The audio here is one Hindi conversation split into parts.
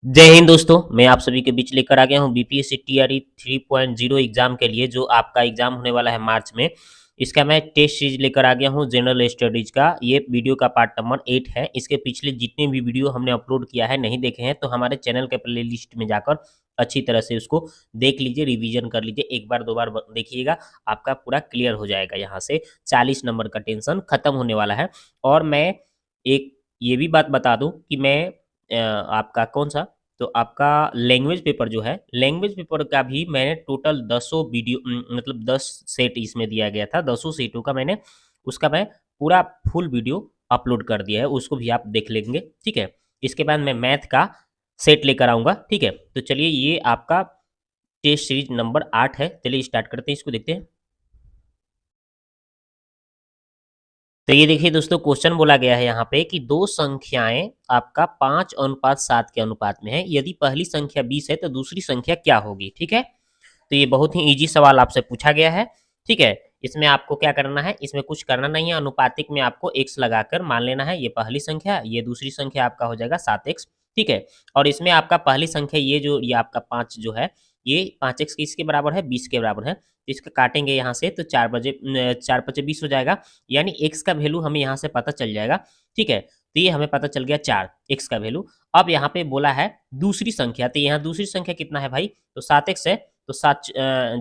जय हिंद दोस्तों, मैं आप सभी के बीच लेकर आ गया हूँ बीपीएससी टीआरई 3.0 एग्जाम के लिए जो आपका एग्जाम होने वाला है मार्च में। इसका मैं टेस्ट सीरीज लेकर आ गया हूँ जनरल स्टडीज का। ये वीडियो का पार्ट नंबर 8 है। इसके पिछले जितने भी वीडियो हमने अपलोड किया है नहीं देखे हैं तो हमारे चैनल के प्ले लिस्ट में जाकर अच्छी तरह से उसको देख लीजिए, रिवीजन कर लीजिए। एक बार दो बार देखिएगा, आपका पूरा क्लियर हो जाएगा। यहाँ से 40 नंबर का टेंशन खत्म होने वाला है। और मैं एक ये भी बात बता दूं कि मैं आपका कौन सा, तो आपका लैंग्वेज पेपर जो है, लैंग्वेज पेपर का भी मैंने टोटल 10 वीडियो मतलब 10 सेट इसमें दिया गया था। 10 सेटों का मैंने उसका मैं पूरा फुल वीडियो अपलोड कर दिया है, उसको भी आप देख लेंगे। ठीक है, इसके बाद मैं मैथ का सेट लेकर आऊँगा। ठीक है, तो चलिए ये आपका टेस्ट सीरीज नंबर 8 है। चलिए स्टार्ट करते हैं, इसको देखते हैं। तो ये देखिए दोस्तों, क्वेश्चन बोला गया है यहाँ पे कि दो संख्याएं आपका 5:7 के अनुपात में है। यदि पहली संख्या 20 है तो दूसरी संख्या क्या होगी। ठीक है, तो ये बहुत ही इजी सवाल आपसे पूछा गया है। ठीक है, इसमें आपको क्या करना है, इसमें कुछ करना नहीं है। अनुपातिक में आपको x लगाकर मान लेना है, ये पहली संख्या, ये दूसरी संख्या आपका हो जाएगा 7x। ठीक है, और इसमें आपका पहली संख्या ये आपका 5 जो है, ये 5x किसके बराबर है, 20 के बराबर है। तो इसका काटेंगे यहाँ से तो 4 5 20 हो जाएगा। यानी x का वैल्यू हमें यहाँ से पता चल जाएगा। ठीक है, तो ये हमें पता चल गया 4 x का वैल्यू। अब यहाँ पे बोला है दूसरी संख्या, तो यहाँ दूसरी संख्या कितना है भाई, तो 7x है। तो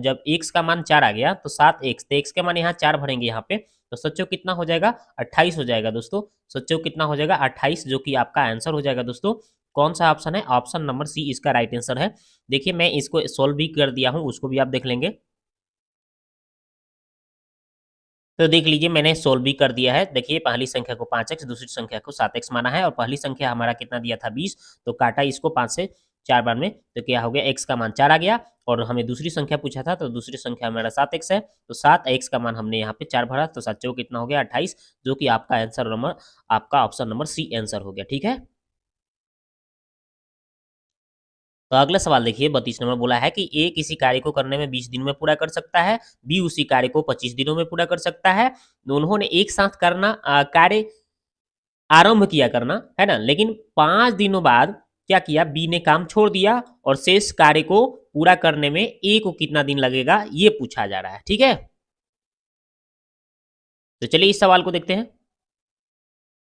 जब x का मान 4 आ गया तो 7x, तो x के मान यहाँ 4 भरेंगे यहाँ पे, तो सच्चो कितना हो जाएगा, 28 हो जाएगा दोस्तों। सच्चो कितना हो जाएगा, 28, जो कि आपका आंसर हो जाएगा दोस्तों। कौन सा ऑप्शन है, ऑप्शन नंबर सी इसका राइट आंसर है। देखिए मैं इसको सोल्व भी कर दिया हूँ, उसको भी आप देख लेंगे। तो देख लीजिए मैंने सोल्व भी कर दिया है। देखिए पहली संख्या को 5x, दूसरी संख्या को 7x माना है, और पहली संख्या हमारा कितना दिया था 20, तो काटा इसको 5 से 4 बार में, तो क्या हो गया, x का मान 4 आ गया। और हमें दूसरी संख्या पूछा था, तो दूसरी संख्या हमारा 7x है, तो 7x का मान हमने यहाँ पे 4 भरा, तो 7 चौक कितना हो गया 28, जो कि आपका आंसर नंबर, आपका ऑप्शन नंबर सी आंसर हो गया। ठीक है, तो अगला सवाल देखिए 32 नंबर बोला है कि ए किसी कार्य को करने में 20 दिनों में पूरा कर सकता है, बी उसी कार्य को 25 दिनों में पूरा कर सकता है। उन्होंने एक साथ कार्य आरंभ किया करना है ना, लेकिन 5 दिनों बाद क्या किया, बी ने काम छोड़ दिया और शेष कार्य को पूरा करने में ए को कितना दिन लगेगा, ये पूछा जा रहा है। ठीक है, तो चलिए इस सवाल को देखते हैं।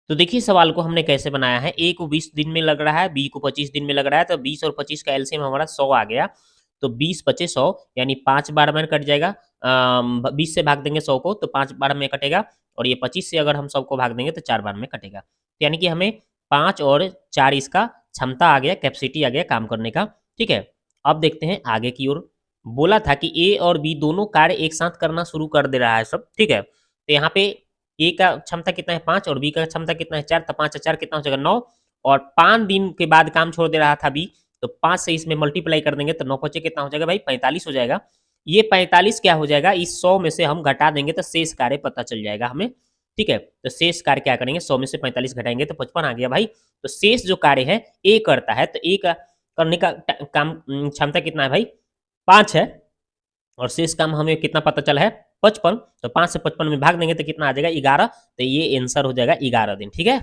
तो देखिए सवाल को हमने कैसे बनाया है, ए को 20 दिन में लग रहा है, बी को 25 दिन में लग रहा है, तो 20 और 25 का एलसीएम हमारा 100 आ गया। तो 20 पचे 100, यानी 5 बार में कट जाएगा। 20 से भाग देंगे 100 को तो 5 बार में कटेगा, और ये 25 से अगर हम 100 को भाग देंगे तो 4 बार में कटेगा। तो यानी कि हमें 5 और 4 इसका क्षमता आ गया, कैपेसिटी आ गया काम करने का। ठीक है, अब देखते हैं आगे की ओर। बोला था कि ए और बी दोनों कार्य एक साथ करना शुरू कर दे रहा है सब। ठीक है, तो यहाँ पे ए का क्षमता कितना है 5 और बी का क्षमता कितना है 4, तो 5 और 4 कितना हो जाएगा 9, और 5 दिन के बाद काम छोड़ दे रहा था बी, तो 5 से इसमें मल्टीप्लाई कर देंगे तो 9 पचे कितना हो जाएगा भाई 45 हो जाएगा। ये 45 क्या हो जाएगा, इस 100 में से हम घटा देंगे तो शेष कार्य पता चल जाएगा हमें। ठीक है, तो शेष कार्य क्या करेंगे, 100 में से 45 घटाएंगे तो 55 आ गया भाई। तो शेष जो कार्य है ए करता है, तो ए का करने का काम क्षमता कितना है भाई 5 है, और शेष काम हमें कितना पता चला है 55, तो 5 से 55 में भाग देंगे तो कितना आ जाएगा 11, तो ये आंसर हो जाएगा 11 दिन। ठीक है,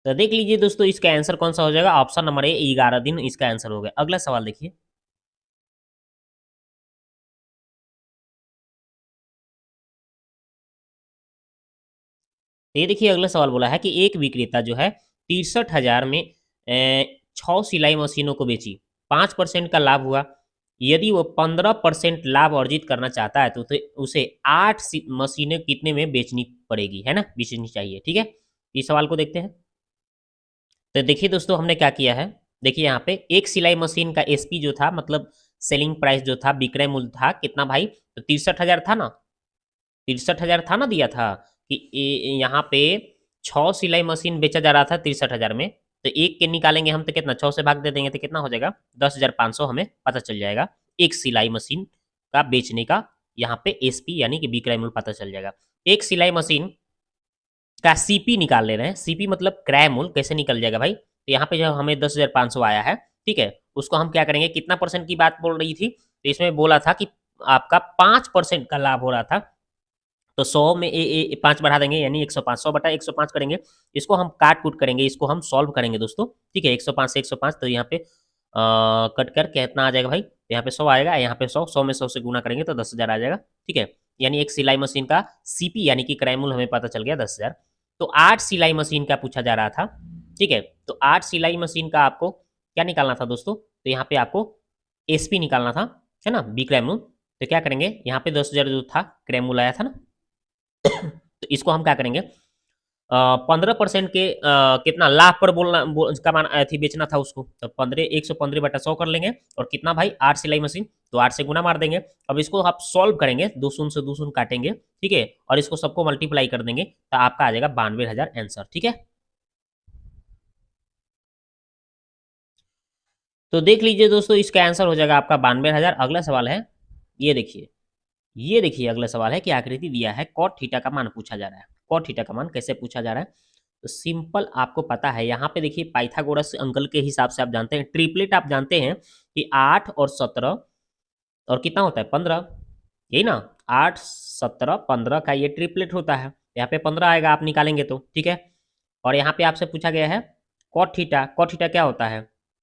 तो देख लीजिए दोस्तों इसका आंसर कौन सा हो जाएगा, ऑप्शन नंबर ए 11 दिन इसका आंसर हो गया। अगला सवाल देखिए। ये देखिए अगला सवाल बोला है कि एक विक्रेता जो है 63,000 में 6 सिलाई मशीनों को बेची, 5% का लाभ हुआ। यदि वो 15% लाभ अर्जित करना चाहता है तो उसे 8 मशीनें कितने में बेचनी पड़ेगी, है ना, बेचनी चाहिए। ठीक है, इस सवाल को देखते हैं। तो देखिए दोस्तों हमने क्या किया है, देखिए यहाँ पे एक सिलाई मशीन का एसपी जो था, मतलब सेलिंग प्राइस जो था, विक्रय मूल्य था कितना भाई, तो 63,000 था ना, 63,000 था ना, दिया था कि यहाँ पे 6 सिलाई मशीन बेचा जा रहा था 63,000 में, तो एक के निकालेंगे हम तो कितना, 6 से भाग दे देंगे तो कितना हो जाएगा 10,500, हमें पता चल जाएगा एक सिलाई मशीन का बेचने का। यहाँ पे एसपी यानी कि विक्रय मूल्य पता चल जाएगा। एक सिलाई मशीन का सीपी निकाल ले रहे हैं, सीपी मतलब क्रय मूल्य, कैसे निकल जाएगा भाई, तो यहाँ पे जो हमें 10,500 आया है, ठीक है, उसको हम क्या करेंगे, कितना परसेंट की बात बोल रही थी, तो इसमें बोला था कि आपका 5% का लाभ हो रहा था, तो 100 में 5 बढ़ा देंगे यानी 105, 100 बटा 105 करेंगे। इसको हम काट कूट करेंगे, इसको हम सॉल्व करेंगे दोस्तों, ठीक है। 105 से 105 तो यहाँ पे कट कर कितना आ जाएगा भाई, यहाँ पे 100 आएगा, यहाँ पे 100, 100 में 100 से गुना करेंगे तो 10,000 आ जाएगा, ठीक है। यानी एक सिलाई मशीन का सीपी यानी कि क्रय मूल्य हमें पता चल गया 10,000। तो 8 सिलाई मशीन का पूछा जा रहा था, ठीक है। तो 8 सिलाई मशीन का आपको क्या निकालना था दोस्तों, तो यहाँ पे आपको एसपी निकालना था, है ना, बी क्रय मूल्य। तो क्या करेंगे, यहाँ पे 10,000 जो था क्रय मूल्य आया था ना, तो इसको हम क्या करेंगे, 15% के कितना लाभ पर का मान थी बेचना था उसको, तो 115 बटा 100 कर लेंगे, और कितना भाई 8 सिलाई मशीन, तो 8 से गुना मार देंगे। अब इसको आप सॉल्व करेंगे, 2 शून्य से 2 शून्य काटेंगे, ठीक है, और इसको सबको मल्टीप्लाई कर देंगे तो आपका आ जाएगा 92,000 आंसर, ठीक है। तो देख लीजिए दोस्तों, इसका आंसर हो जाएगा आपका 92,000। अगला सवाल है, ये देखिए, ये देखिए अगला सवाल है कि आकृति दिया है, कॉट थीटा का मान पूछा जा रहा है। कॉट थीटा का मान कैसे पूछा जा रहा है, तो सिंपल आपको पता है, यहाँ पे देखिए पाइथागोरस अंकल के हिसाब से आप जानते हैं, ट्रिपलेट आप जानते हैं कि 8 और 17 और कितना होता है 15, यही ना, 8 17 15 का ये ट्रिपलेट होता है। यहाँ पे 15 आएगा आप निकालेंगे तो, ठीक है। और यहाँ पे आपसे पूछा गया है कॉट थीटा, कॉट थीटा क्या होता है,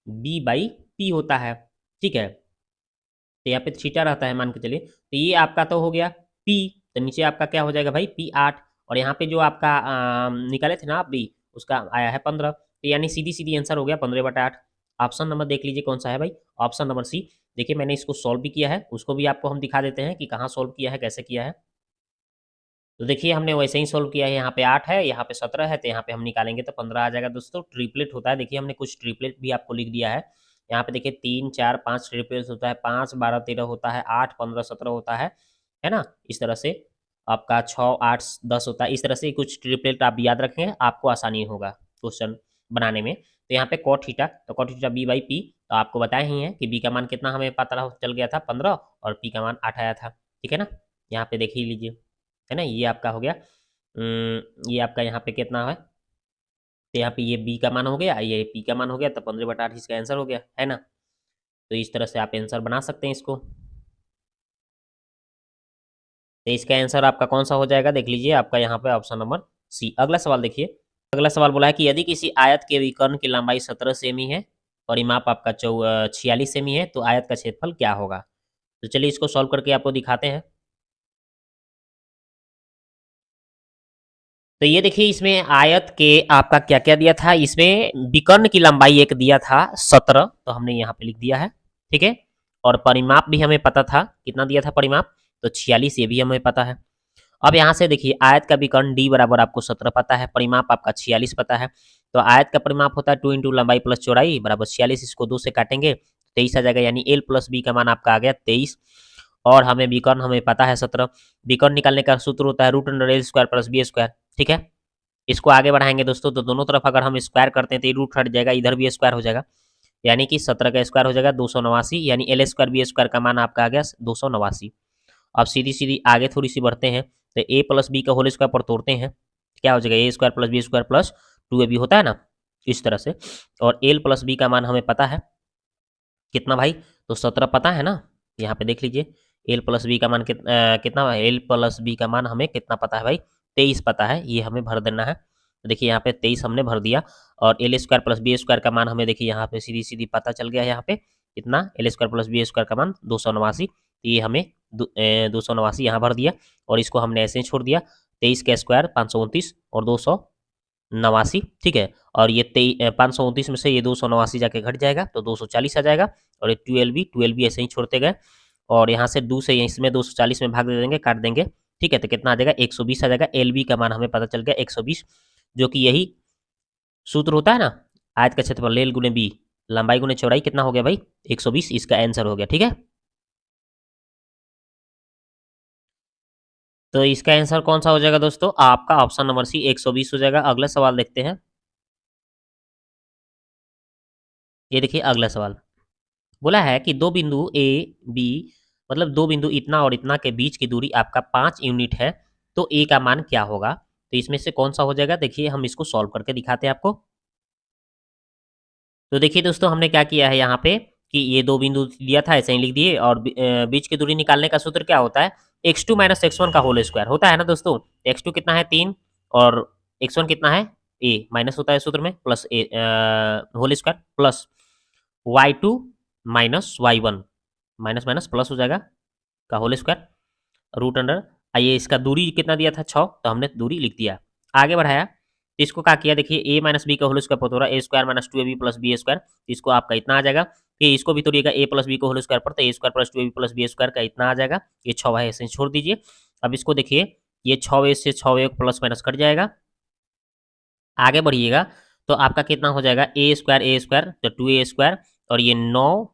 बी बाई पी होता है, ठीक है। तो यहाँ पे थीटा रहता है मान के चलिए, तो ये आपका तो हो गया पी, तो नीचे आपका क्या हो जाएगा भाई पी 8, और यहाँ पे जो आपका निकाले थे ना आप बी, उसका आया है 15, तो यानी सीधी सीधी आंसर हो गया 15/8। ऑप्शन नंबर देख लीजिए कौन सा है भाई, ऑप्शन नंबर सी। देखिए मैंने इसको सॉल्व भी किया है, उसको भी आपको हम दिखा देते हैं कि कहाँ सॉल्व किया है, कैसे किया है। तो देखिए हमने वैसे ही सोल्व किया है, यहाँ पे 8 है, यहाँ पे 17 है, तो यहाँ पे हम निकालेंगे तो 15 आ जाएगा दोस्तों। ट्रिपलेट होता है, देखिए हमने कुछ ट्रिपलेट भी आपको लिख दिया है। यहाँ पे देखिए 3 4 5 ट्रिपलेट होता है, 5 12 13 होता है, 8 15 17 होता है ना। इस तरह से आपका 6 8 10 होता है। इस तरह से कुछ ट्रिपलेट आप याद रखेंगे, आपको आसानी होगा क्वेश्चन बनाने में। तो यहाँ पे कॉट थीटा, तो cot theta B by P, तो आपको बताया ही है कि बी का मान कितना हमें पता चल गया था 15, और पी का मान 8 आया था, ठीक है ना। यहाँ पे देख ही लीजिए, है ना, ये आपका हो गया। ये आपका यहाँ पे कितना है, तो यहाँ पे ये बी का मान हो गया, ये पी का मान हो गया, तो 15/8 इसका आंसर हो गया, है ना। तो इस तरह से आप आंसर बना सकते हैं इसको। तो इसका आंसर आपका कौन सा हो जाएगा, देख लीजिए आपका यहाँ पे ऑप्शन नंबर सी। अगला सवाल देखिए, अगला सवाल बोला है कि यदि किसी आयत के विकर्ण की लंबाई 17 सेमी है, परिमाप आपका 46 सेमी है, तो आयत का क्षेत्रफल क्या होगा। तो चलिए इसको सॉल्व करके आपको दिखाते हैं। तो ये देखिए इसमें आयत के आपका क्या क्या दिया था, इसमें विकर्ण की लंबाई एक दिया था 17, तो हमने यहाँ पे लिख दिया है, ठीक है। और परिमाप भी हमें पता था, कितना दिया था परिमाप, तो 46, ये भी हमें पता है। अब यहाँ से देखिए आयत का विकर्ण डी बराबर आपको 17 पता है, परिमाप आपका 46 पता है। तो आयत का परिमाप होता है 2 इंटू लंबाई प्लस चौड़ाई बराबर 46, इसको 2 से काटेंगे 23 आ जाएगा, यानी एल प्लस बी का मान आपका आ गया 23। और हमें विकर्ण हमें पता है 17, विकर्ण निकालने का सूत्र होता है √(a² + b²), ठीक है। इसको आगे बढ़ाएंगे दोस्तों, तो दोनों तरफ अगर हम स्क्वायर करते हैं तो ये रूट हट जाएगा, इधर भी स्क्वायर हो जाएगा, यानी कि 17 का स्क्वायर हो जाएगा 289, यानी l² b² का मान आपका आ गया 289। अब सीधी सीधी आगे थोड़ी सी बढ़ते हैं, तो a प्लस बी का होल स्क्वायर पर तोड़ते हैं, क्या हो जाएगा a² + b² + 2ab होता है ना, इस तरह से। और l प्लस बी का मान हमें पता है कितना भाई, तो 17 पता है ना, यहाँ पे देख लीजिए एल प्लस बी का मान कितना, एल प्लस बी का मान हमें कितना पता है भाई, 23 पता है, ये हमें भर देना है। तो देखिए यहाँ पे 23 हमने भर दिया, और l² + b² का मान हमें देखिए यहाँ पे सीधी सीधी पता चल गया, यहाँ पे कितना l² + b² का मान 289, तो ये हमें 289 यहाँ भर दिया, और इसको हमने ऐसे ही छोड़ दिया, 23 का स्क्वायर 529 और 289, ठीक है। और ये 529 में से ये 289 जाके घट जाएगा, तो 240 आ जाएगा, और ये 12 भी ऐसे ही छोड़ते गए, और यहाँ से 2 से इसमें 240 में भाग दे देंगे, काट देंगे, ठीक है। तो कितना आ जाएगा 120 आ जाएगा, एल बी का मान हमें पता चल गया 120, जो कि यही सूत्र होता है ना, आयत का क्षेत्रफल एल गुने बी, लंबाई गुने चौड़ाई, कितना हो गया भाई 120, इसका आंसर हो गया, ठीक है। तो इसका आंसर कौन सा हो जाएगा दोस्तों, आपका ऑप्शन नंबर सी 120 हो जाएगा। अगला सवाल देखते हैं, ये देखिए अगला सवाल बोला है कि दो बिंदु ए बी, मतलब दो बिंदु इतना और इतना के बीच की दूरी आपका 5 यूनिट है, तो ए का मान क्या होगा। तो इसमें से कौन सा हो जाएगा, देखिए हम इसको सॉल्व करके दिखाते हैं आपको। तो देखिए दोस्तों हमने क्या किया है यहाँ पे कि ये दो बिंदु दिया था, ऐसे ही लिख दिए, और बीच की दूरी निकालने का सूत्र क्या होता है, x2 माइनस एक्स वन का होल स्क्वायर होता है ना दोस्तों। x2 कितना है 3 और x1 कितना है a माइनस होता है सूत्र में plus a whole square plus y2 minus y1 minus minus plus हो जाएगा का होल स्क्वायर रूट अंडर आइए इसका दूरी कितना दिया था 6 तो हमने दूरी लिख दिया। आगे बढ़ाया तो इसको क्या किया देखिए ए माइनस बी का होल स्क्वायर होता है a square minus 2ab plus b square. इसको आपका इतना आ जाएगा कि इसको भी तोड़िएगा ए प्लस बी को होल स्क्वायर पर तो a square plus 2ab plus b square का इतना आ जाएगा। ये 6 है ऐसे छोड़ दीजिए। अब इसको देखिए ये 6 से 6 प्लस माइनस कट जाएगा। आगे बढ़िएगा तो आपका कितना हो जाएगा ए स्क्वायर तो 2a स्क्वायर और ये 9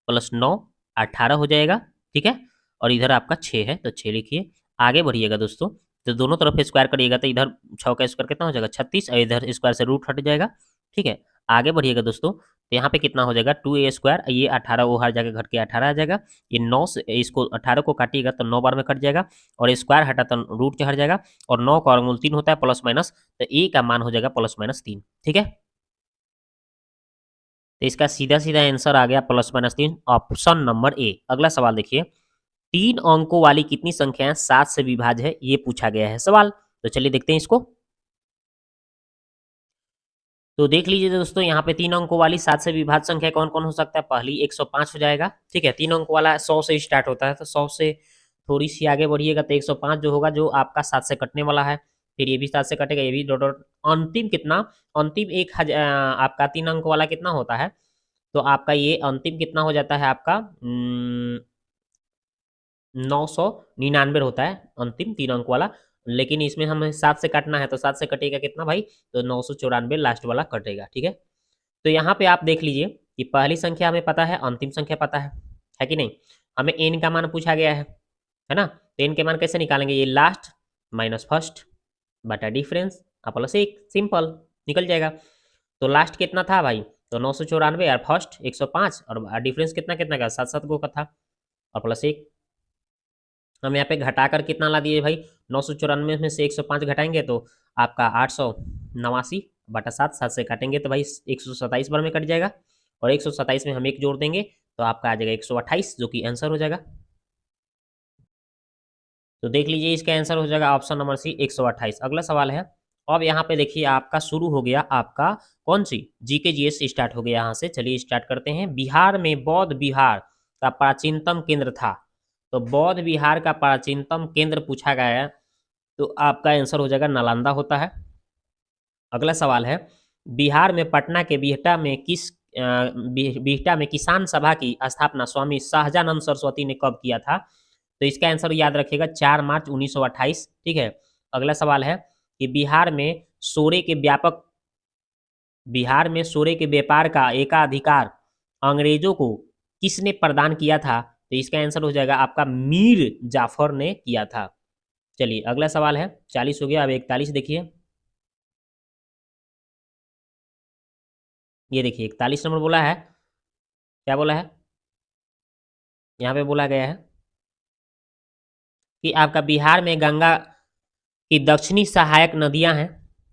प्लस 9 18 हो जाएगा। ठीक है और इधर आपका 6 है तो 6 लिखिए। आगे बढ़िएगा दोस्तों तो दोनों तरफ स्क्वायर करिएगा तो इधर 6 का स्क्वायर कितना हो जाएगा 36 और इधर स्क्वायर से रूट हट जाएगा। ठीक है आगे बढ़िएगा दोस्तों तो यहाँ पे कितना हो जाएगा 2a स्क्वायर ये 18 वो हर जगह घट के 18 आ जाएगा। ये 9 से इसको 18 को काटिएगा तो 9 बार में कट जाएगा और स्क्वायर हटा तो रूट के हट जाएगा और 9 का वर्गमूल 3 होता है प्लस माइनस तो ए का मान हो जाएगा प्लस माइनस 3। ठीक है तो इसका सीधा सीधा आंसर आ गया plus minus 3 option number A. अगला सवाल देखिए 3 अंकों वाली कितनी संख्याएं 7 से विभाज्य है ये पूछा गया है सवाल। तो चलिए देखते हैं इसको। तो देख लीजिए दोस्तों यहाँ पे 3 अंकों वाली 7 से विभाज्य संख्या कौन कौन हो सकता है। पहली 105 हो जाएगा। ठीक है 3 अंकों वाला 100 से स्टार्ट होता है तो 100 से थोड़ी सी आगे बढ़िएगा तो 105 जो होगा जो आपका 7 से कटने वाला है। फिर ये भी 7 से कटेगा ये भी डॉट डॉट अंतिम कितना अंतिम आपका 3 अंक वाला कितना होता है तो आपका ये अंतिम कितना हो जाता है आपका 999 होता है अंतिम 3 अंक वाला। लेकिन इसमें हमें 7 से काटना है तो 7 से कटेगा कितना भाई तो 994 लास्ट वाला कटेगा। ठीक है तो यहाँ पे आप देख लीजिए कि पहली संख्या हमें पता है अंतिम संख्या पता है कि नहीं। हमें n का मान पूछा गया है ना तो n के मान कैसे निकालेंगे ये लास्ट माइनस फर्स्ट बटा डिफरेंस प्लस 1 सिंपल निकल जाएगा। तो लास्ट कितना था भाई तो 994 और फर्स्ट 105 और डिफरेंस कितना कितना का 7 गो का था और प्लस 1। हम यहाँ पे घटाकर कितना ला दिए भाई 994 में से 105 घटाएंगे तो आपका 889 बटा 7 से काटेंगे तो भाई 127 बार में कट जाएगा और 127 में हम 1 जोड़ देंगे तो आपका आ जाएगा 128 जो कि आंसर हो जाएगा। तो देख लीजिए इसका आंसर हो जाएगा ऑप्शन नंबर सी 128। अगला सवाल है अब यहाँ पे देखिए आपका शुरू हो गया आपका कौन सी जीके जीएस स्टार्ट हो गया यहाँ से। चलिए स्टार्ट करते हैं। बिहार में बौद्ध विहार का प्राचीनतम केंद्र था तो बौद्ध विहार का प्राचीनतम केंद्र पूछा गया है तो आपका आंसर हो जाएगा नालंदा होता है। अगला सवाल है बिहार में पटना के बिहटा में किसान सभा की स्थापना स्वामी शाहजानंद सरस्वती ने कब किया था तो इसका आंसर याद रखिएगा 4 मार्च 1928। ठीक है अगला सवाल है कि बिहार में सोरे के व्यापार का एकाधिकार अंग्रेजों को किसने प्रदान किया था तो इसका आंसर हो जाएगा आपका मीर जाफर ने किया था। चलिए अगला सवाल है 40 हो गया अब 41 देखिए। ये देखिए 41 नंबर बोला है क्या बोला है यहाँ पे बोला गया है कि आपका बिहार में गंगा की दक्षिणी सहायक नदियां हैं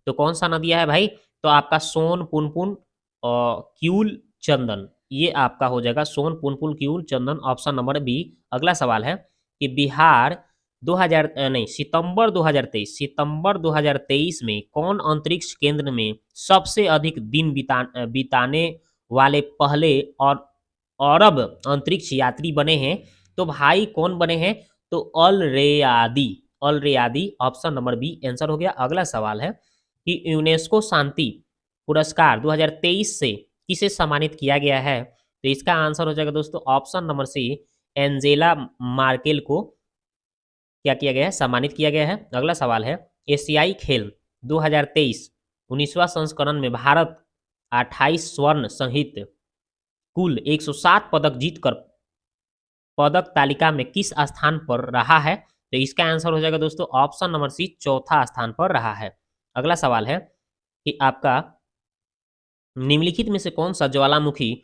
तो कौन सा नदियां है भाई तो आपका सोन पुनपुन और क्यूल चंदन ये आपका हो जाएगा सोन पुनपुन क्यूल चंदन ऑप्शन नंबर बी। अगला सवाल है कि बिहार 2000 नहीं सितंबर 2023 में कौन अंतरिक्ष केंद्र में सबसे अधिक दिन बिताने वाले पहले और अरब अंतरिक्ष यात्री बने हैं तो भाई कौन बने हैं तो अल रेयादी ऑप्शन नंबर बी आंसर हो गया। अगला सवाल है कि यूनेस्को शांति पुरस्कार 2023 से किसे सम्मानित किया गया है तो इसका आंसर हो जाएगा दोस्तों option number C Angela Merkel को क्या किया गया है सम्मानित किया गया है। अगला सवाल है एशियाई खेल 2023 19वां संस्करण में भारत 28 स्वर्ण सहित कुल 107 पदक जीतकर पदक तालिका में किस स्थान पर रहा है तो इसका आंसर हो जाएगा दोस्तों ऑप्शन नंबर सी चौथा स्थान पर रहा है। अगला सवाल है कि आपका निम्नलिखित में से कौन सा ज्वालामुखी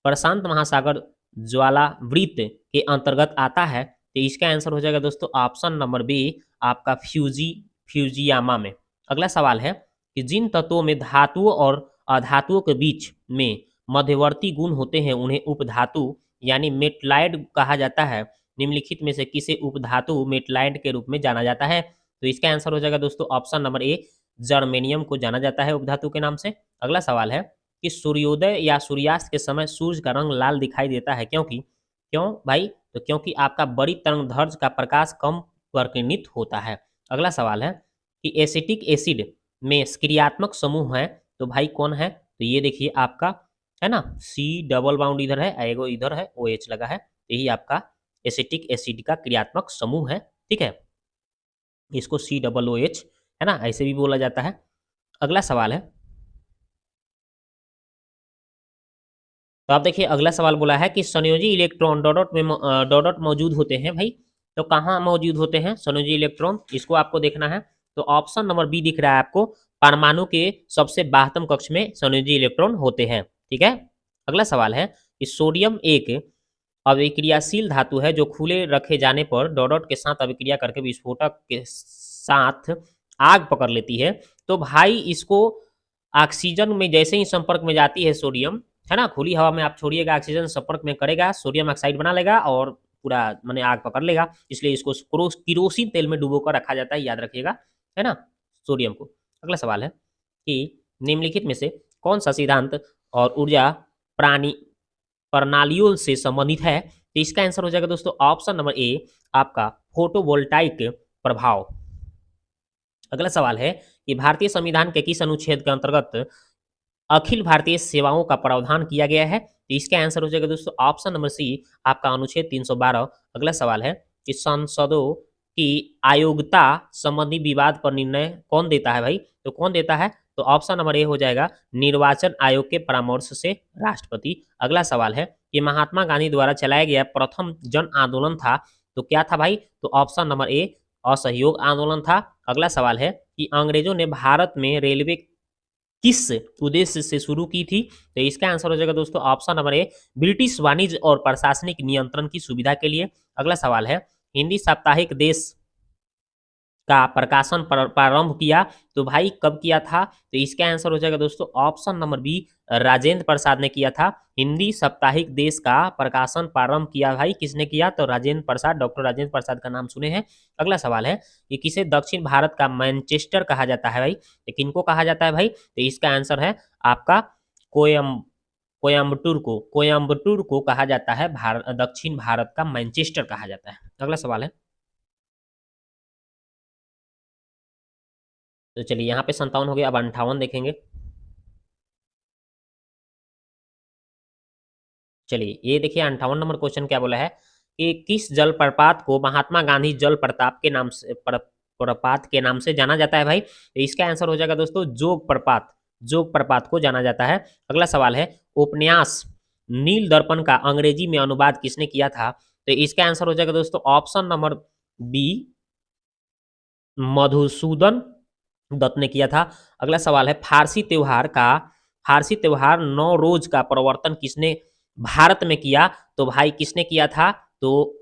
प्रशांत महासागर ज्वालावृत्त के अंतर्गत आता है तो इसका आंसर हो जाएगा दोस्तों ऑप्शन नंबर बी आपका फ्यूजियामा में। अगला सवाल है कि जिन तत्वों में धातुओं और अधातुओं के बीच में मध्यवर्ती गुण होते हैं उन्हें उपधातु यानी मेटलाइड कहा जाता है निम्नलिखित में से किसे उपधातु मेटलाइट के रूप में जाना जाता है? तो इसका आंसर हो जाएगा दोस्तों ऑप्शन नंबर ए, जर्मेनियम को जाना जाता है उपधातु के नाम से। अगला सवाल है कि सूर्योदय या सूर्यास्त के समय सूर्य का रंग लाल दिखाई देता है, क्योंकि क्यों भाई? तो क्योंकि आपका बड़ी तरंगदैर्घ्य का प्रकाश कम प्रकीर्णित होता है। अगला सवाल है कि एसिटिक एसिड में क्रियात्मक समूह है, तो भाई कौन है? तो ये देखिए आपका है ना, सी डबल बाउंड इधर है, एगो इधर है, ओ एच लगा है, यही आपका एसिटिक एसिड का क्रियात्मक समूह है। ठीक है, इसको सी डबल ओ एच है ना, ऐसे भी बोला जाता है। अगला सवाल है, तो आप देखिए अगला सवाल बोला है कि संयोजी इलेक्ट्रॉन डॉट मौजूद होते हैं भाई, तो कहाँ मौजूद होते हैं संयोजी इलेक्ट्रॉन? इसको आपको देखना है। तो ऑप्शन नंबर बी दिख रहा है आपको, परमाणु के सबसे बाह्यतम कक्ष में संयोजी इलेक्ट्रॉन होते हैं। ठीक है, अगला सवाल है कि सोडियम एक अभिक्रियाशील धातु है जो खुले रखे जाने पर डॉट के साथ अभिक्रिया करके विस्फोटक के साथ आग पकड़ लेती है। तो भाई इसको ऑक्सीजन में जैसे ही संपर्क में जाती है सोडियम, है ना, खुली हवा में आप छोड़िएगा, ऑक्सीजन संपर्क में करेगा, सोडियम ऑक्साइड बना लेगा और पूरा माने आग पकड़ लेगा। इसलिए इसको किरोसिन तेल में डुबो कर रखा जाता है, याद रखिएगा, है ना, सोडियम को। अगला सवाल है कि निम्नलिखित में से कौन सा सिद्धांत और ऊर्जा प्राणी प्रणालियों से संबंधित है? तो इसका आंसर हो जाएगा दोस्तों ऑप्शन नंबर ए, आपका फोटोवोल्टाइक प्रभाव। अगला सवाल है कि भारतीय संविधान के किस अनुच्छेद के अंतर्गत अखिल भारतीय सेवाओं का प्रावधान किया गया है? तो इसका आंसर हो जाएगा दोस्तों ऑप्शन नंबर सी, आपका अनुच्छेद 312। अगला सवाल है कि सांसदों की अयोग्यता संबंधी विवाद पर निर्णय कौन देता है भाई? तो कौन देता है? तो ऑप्शन नंबर ए हो जाएगा निर्वाचन आयोग के परामर्श से राष्ट्रपति। अगला सवाल है कि महात्मा गांधी द्वारा चलाया गया प्रथम जन आंदोलन था, तो क्या था भाई? तो ऑप्शन नंबर ए, असहयोग आंदोलन था। अगला सवाल है कि अंग्रेजों ने भारत में रेलवे किस उद्देश्य से शुरू की थी? तो इसका आंसर हो जाएगा दोस्तों ऑप्शन नंबर ए, ब्रिटिश वाणिज्य और प्रशासनिक नियंत्रण की सुविधा के लिए। अगला सवाल है हिंदी साप्ताहिक देश का प्रकाशन प्रारंभ किया, तो भाई कब किया था? तो इसका आंसर हो जाएगा दोस्तों option number B, Rajendra Prasad ने किया था। हिंदी साप्ताहिक देश का प्रकाशन प्रारंभ किया भाई किसने किया? तो राजेंद्र प्रसाद, डॉक्टर राजेंद्र प्रसाद का नाम सुने हैं। अगला सवाल है कि किसे दक्षिण भारत का मैनचेस्टर कहा जाता है भाई? तो किनको कहा जाता है भाई? तो इसका आंसर है आपका कोयम्बटूर को कहा जाता है, दक्षिण भारत का मैनचेस्टर कहा जाता है। अगला सवाल है, तो चलिए यहाँ पे 57 हो गया, अब 58 देखेंगे। चलिए ये देखिए 58 नंबर क्वेश्चन क्या बोला है कि किस जलप्रपात को महात्मा गांधी जल प्रताप के नाम से प्रपात के नाम से जाना जाता है भाई? तो इसका आंसर हो जाएगा दोस्तों जोग प्रपात को जाना जाता है। अगला सवाल है उपन्यास नील दर्पण का अंग्रेजी में अनुवाद किसने किया था? तो इसका आंसर हो जाएगा दोस्तों option number B, Madhusudan Dutt ने किया था। अगला सवाल है फारसी त्योहार नौरोज का प्रवर्तन किसने भारत में किया? तो भाई किसने किया था? तो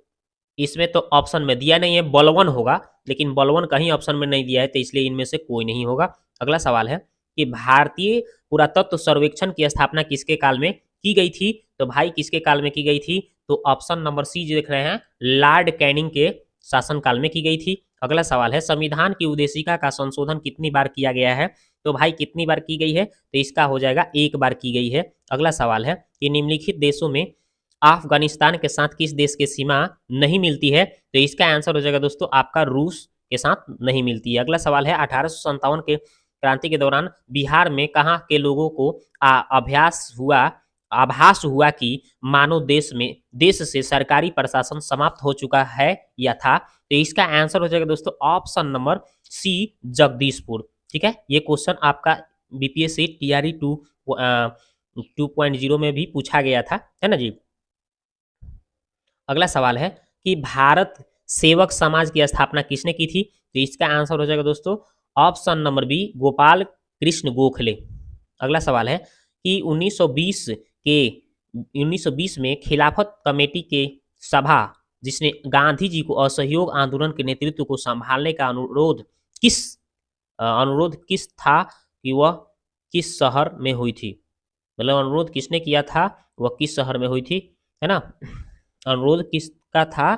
इसमें तो ऑप्शन में दिया नहीं है, बलवन होगा, लेकिन बलवन कहीं ऑप्शन में नहीं दिया है, तो इसलिए इनमें से कोई नहीं होगा। अगला सवाल है कि भारतीय पुरातत्व सर्वेक्षण की स्थापना किसके काल में की गई थी? तो भाई किसके काल में की गई थी? तो ऑप्शन नंबर सी जो देख रहे हैं, लॉर्ड कैनिंग के शासनकाल में की गई थी। अगला सवाल है संविधान की उद्देशिका का संशोधन कितनी बार किया गया है? तो भाई कितनी बार की गई है? तो इसका हो जाएगा एक बार की गई है। अगला सवाल है कि निम्नलिखित देशों में अफगानिस्तान के साथ किस देश की सीमा नहीं मिलती है? तो इसका आंसर हो जाएगा दोस्तों आपका रूस के साथ नहीं मिलती है। अगला सवाल है 1857 के क्रांति के दौरान बिहार में कहाँ के लोगों को आभास हुआ कि मानो देश से सरकारी प्रशासन समाप्त हो चुका है या था? तो इसका आंसर हो जाएगा दोस्तों ऑप्शन नंबर सी, जगदीशपुर। ठीक है, ये क्वेश्चन आपका बीपीएससी टीआरई 2.0 में भी पूछा गया था, है ना जी। अगला सवाल है कि भारत सेवक समाज की स्थापना किसने की थी? तो इसका आंसर हो जाएगा दोस्तों option number B, Gopal Krishna Gokhale. अगला सवाल है कि 1920 में खिलाफत कमेटी के सभा जिसने गांधी जी को असहयोग आंदोलन के नेतृत्व को संभालने का अनुरोध किस था कि वह किस शहर में हुई थी? मतलब अनुरोध किसने किया था, वह किस शहर में हुई थी, है ना। अनुरोध किसका था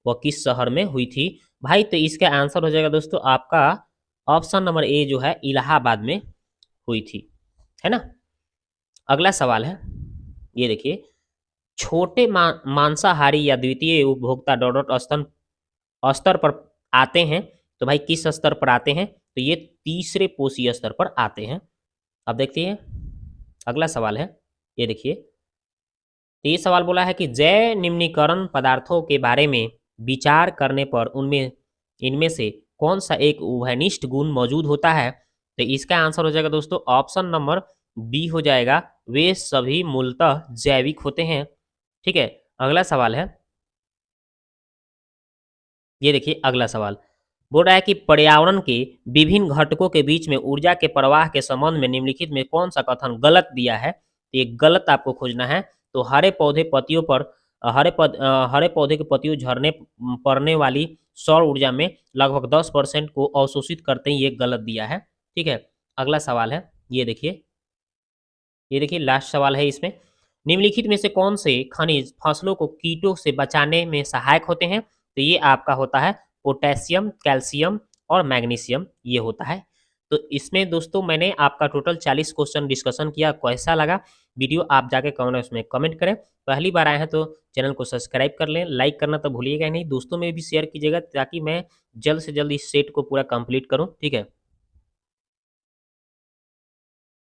वह किस शहर में हुई थी भाई? तो इसका आंसर हो जाएगा दोस्तों आपका ऑप्शन नंबर ए जो है इलाहाबाद में हुई थी, है ना। अगला सवाल है, ये देखिए, छोटे मांसाहारी या द्वितीय उपभोक्ता डॉट डॉट स्तर पर आते हैं, तो भाई किस स्तर पर आते हैं? तो ये तीसरे पोषीय स्तर पर आते हैं। अब देखते हैं अगला सवाल है, ये देखिए, तो ये सवाल बोला है कि जैव निम्नीकरण पदार्थों के बारे में विचार करने पर उनमें इनमें से कौन सा एक उभयनिष्ठ गुण मौजूद होता है? तो इसका आंसर हो जाएगा दोस्तों ऑप्शन नंबर बी हो जाएगा, वे सभी मूलतः जैविक होते हैं। ठीक है, अगला सवाल है, ये देखिए अगला सवाल बोल रहा है कि पर्यावरण के विभिन्न घटकों के बीच में ऊर्जा के प्रवाह के संबंध में निम्नलिखित में कौन सा कथन गलत दिया है? तो ये गलत आपको खोजना है। तो हरे पौधे पत्तियों पर हरे पौधे के पत्तियों झरने पड़ने वाली सौर ऊर्जा में लगभग 10% को अवशोषित करते ही ये गलत दिया है। ठीक है, अगला सवाल है, ये देखिए लास्ट सवाल है इसमें, निम्नलिखित में से कौन से खनिज फसलों को कीटों से बचाने में सहायक होते हैं? तो ये आपका होता है पोटेशियम, कैल्शियम और मैग्नीशियम, ये होता है। तो इसमें दोस्तों मैंने आपका टोटल 40 क्वेश्चन डिस्कशन किया। कैसा लगा वीडियो आप जाके कमेंट में कमेंट करें। पहली बार आए हैं तो चैनल को सब्सक्राइब कर लें, लाइक करना तो भूलिएगा ही नहीं, दोस्तों में भी शेयर कीजिएगा ताकि मैं जल्द से जल्द इस सेट को पूरा कंप्लीट करूं। ठीक है।